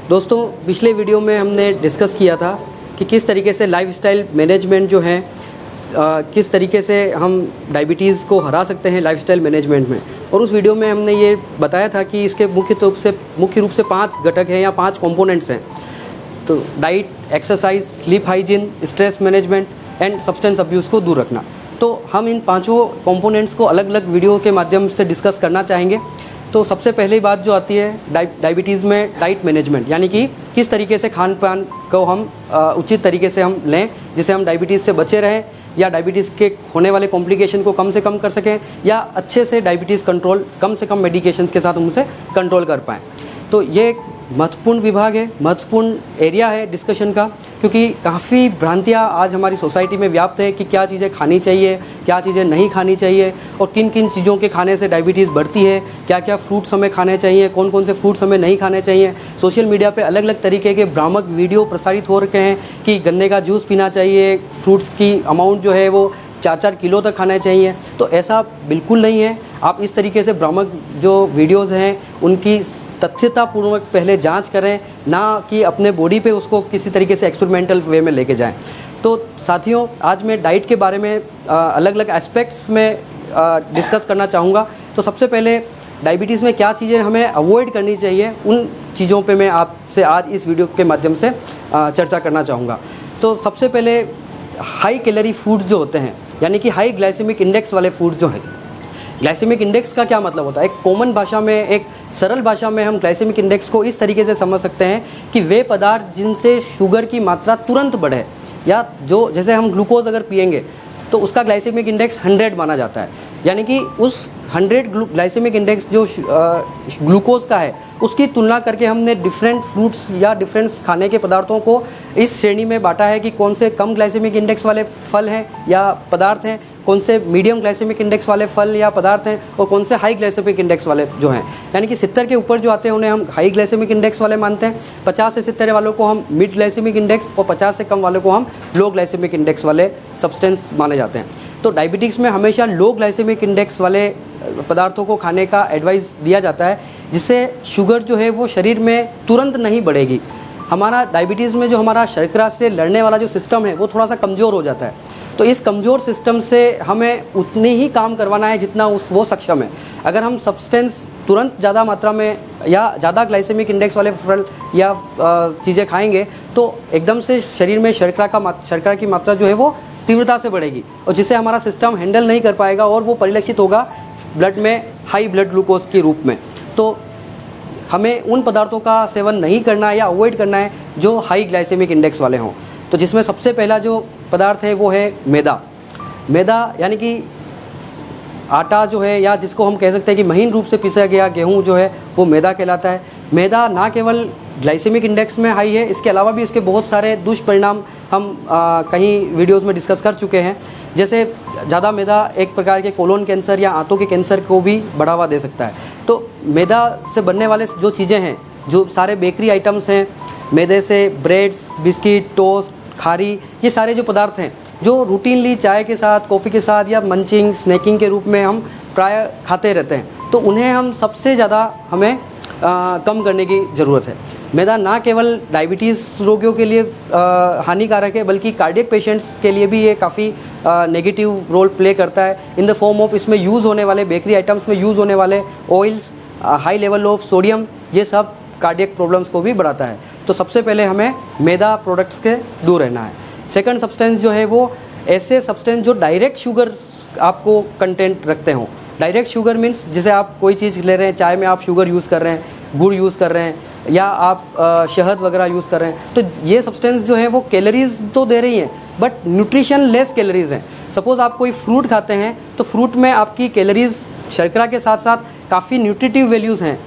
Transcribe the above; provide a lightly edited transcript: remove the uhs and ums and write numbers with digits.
दोस्तों, पिछले वीडियो में हमने डिस्कस किया था कि किस तरीके से लाइफस्टाइल मैनेजमेंट जो है किस तरीके से हम डायबिटीज़ को हरा सकते हैं लाइफस्टाइल मैनेजमेंट में। और उस वीडियो में हमने ये बताया था कि इसके मुख्य रूप से 5 घटक हैं या 5 कंपोनेंट्स हैं। तो diet, exercise, sleep hygiene, stress management and substance abuse को दूर रखना। तो हम इन 5 कंपोनेंट्स को अलग अलग वीडियो के माध्यम से डिस्कस करना चाहेंगे। तो सबसे पहली बात जो आती है डायबिटीज़ में डाइट मैनेजमेंट, यानी कि किस तरीके से खान पान को हम उचित तरीके से हम लें जिससे हम डायबिटीज़ से बचे रहें या डायबिटीज़ के होने वाले कॉम्प्लिकेशन को कम से कम कर सकें या अच्छे से डायबिटीज़ कंट्रोल कम से कम मेडिकेशंस के साथ हम उसे कंट्रोल कर पाएँ। तो ये एक महत्वपूर्ण विभाग है, महत्वपूर्ण एरिया है डिस्कशन का, क्योंकि काफ़ी भ्रांतियाँ आज हमारी सोसाइटी में व्याप्त है कि क्या चीज़ें खानी चाहिए, क्या चीज़ें नहीं खानी चाहिए और किन किन चीज़ों के खाने से डायबिटीज़ बढ़ती है, क्या क्या फ्रूट्स हमें खाने चाहिए, कौन कौन से फ्रूट्स हमें नहीं खाने चाहिए। सोशल मीडिया पे अलग अलग तरीके के भ्रामक वीडियो प्रसारित हो रखे हैं कि गन्ने का जूस पीना चाहिए, फ्रूट्स की अमाउंट जो है वो 4-4 किलो तक खाना चाहिए। तो ऐसा बिल्कुल नहीं है। आप इस तरीके से भ्रामक जो वीडियोज़ हैं उनकी तथ्यतापूर्वक पहले जांच करें, ना कि अपने बॉडी पे उसको किसी तरीके से एक्सपेरिमेंटल वे में लेके जाएं। तो साथियों, आज मैं डाइट के बारे में अलग अलग एस्पेक्ट्स में डिस्कस करना चाहूँगा। तो सबसे पहले डायबिटीज़ में क्या चीज़ें हमें अवॉइड करनी चाहिए, उन चीज़ों पे मैं आपसे आज इस वीडियो के माध्यम से चर्चा करना चाहूँगा। तो सबसे पहले हाई कैलोरी फूड्स जो होते हैं, यानी कि हाई ग्लाइसेमिक इंडेक्स वाले फूड्स जो हैं। ग्लाइसेमिक इंडेक्स का क्या मतलब होता है? एक कॉमन भाषा में, एक सरल भाषा में हम ग्लाइसेमिक इंडेक्स को इस तरीके से समझ सकते हैं कि वे पदार्थ जिनसे शुगर की मात्रा तुरंत बढ़े, या जो जैसे हम ग्लूकोज अगर पिएंगे तो उसका ग्लाइसेमिक इंडेक्स 100 माना जाता है। यानी कि उस 100 ग्लाइसेमिक इंडेक्स जो ग्लूकोज का है उसकी तुलना करके हमने डिफरेंट फ्रूट्स या डिफरेंट खाने के पदार्थों को इस श्रेणी में बांटा है कि कौन से कम ग्लाइसेमिक इंडेक्स वाले फल हैं या पदार्थ हैं, कौन से मीडियम ग्लाइसेमिक इंडेक्स वाले फल या पदार्थ हैं और कौन से हाई ग्लाइसेमिक इंडेक्स वाले जो हैं। यानी कि 70 के ऊपर जो आते हैं उन्हें हम हाई ग्लाइसेमिक इंडेक्स वाले मानते हैं, 50 से 70 वालों को हम मिड ग्लाइसेमिक इंडेक्स और 50 से कम वालों को हम लो ग्लाइसेमिक इंडेक्स वाले सब्सटेंस माने जाते हैं। तो डायबिटिक्स में हमेशा लो ग्लाइसेमिक इंडेक्स वाले पदार्थों को खाने का एडवाइस दिया जाता है, जिससे शुगर जो है वो शरीर में तुरंत नहीं बढ़ेगी। हमारा डायबिटीज़ में जो हमारा शर्करा से लड़ने वाला जो सिस्टम है वो थोड़ा सा कमज़ोर हो जाता है। तो इस कमज़ोर सिस्टम से हमें उतने ही काम करवाना है जितना वो सक्षम है। अगर हम सब्सटेंस तुरंत ज़्यादा मात्रा में या ज़्यादा ग्लाइसेमिक इंडेक्स वाले फल या चीज़ें खाएंगे तो एकदम से शरीर में शर्करा की मात्रा जो है वो तीव्रता से बढ़ेगी और जिससे हमारा सिस्टम हैंडल नहीं कर पाएगा और वो परिलक्षित होगा ब्लड में हाई ब्लड ग्लूकोज के रूप में। तो हमें उन पदार्थों का सेवन नहीं करना है या अवॉइड करना है जो हाई ग्लाइसेमिक इंडेक्स वाले हों। तो जिसमें सबसे पहला जो पदार्थ है वो है मैदा। मैदा यानी कि आटा जो है, या जिसको हम कह सकते हैं कि महीन रूप से पिसा गया गेहूं जो है वो मैदा कहलाता है। मैदा ना केवल ग्लाइसेमिक इंडेक्स में हाई है, इसके अलावा भी इसके बहुत सारे दुष्परिणाम हम कहीं वीडियोस में डिस्कस कर चुके हैं। जैसे ज़्यादा मैदा एक प्रकार के कोलोन कैंसर या आंतों के कैंसर को भी बढ़ावा दे सकता है। तो मैदा से बनने वाले जो चीज़ें हैं, जो सारे बेकरी आइटम्स हैं, मैदे से ब्रेड्स, बिस्किट, टोस्ट, खारी, ये सारे जो पदार्थ हैं जो रूटीनली चाय के साथ, कॉफ़ी के साथ या मंचिंग, स्नैकिंग के रूप में हम प्राय खाते रहते हैं, तो उन्हें हम सबसे ज़्यादा हमें कम करने की ज़रूरत है। मैदा ना केवल डायबिटीज़ रोगियों के लिए हानिकारक है, बल्कि कार्डियक पेशेंट्स के लिए भी ये काफ़ी नेगेटिव रोल प्ले करता है इन द फॉर्म ऑफ इसमें यूज़ होने वाले बेकरी आइटम्स में यूज़ होने वाले oils, high level of sodium, ये सब कार्डियक प्रॉब्लम्स को भी बढ़ाता है। तो सबसे पहले हमें मैदा प्रोडक्ट्स के दूर रहना है। सेकंड सब्सटेंस जो है वो ऐसे सब्सटेंस जो डायरेक्ट शुगर आपको कंटेंट रखते हों। डायरेक्ट शुगर मीन्स जैसे आप कोई चीज़ ले रहे हैं, चाय में आप शुगर यूज़ कर रहे हैं, गुड़ यूज़ कर रहे हैं या आप शहद वगैरह यूज़ कर रहे हैं, तो ये सब्सटेंस जो है वो कैलोरीज तो दे रही हैं बट न्यूट्रिशन लेस कैलोरीज हैं। सपोज़ आप कोई फ्रूट खाते हैं तो फ्रूट में आपकी कैलोरीज शर्करा के साथ साथ काफ़ी न्यूट्रिटिव वैल्यूज़ हैं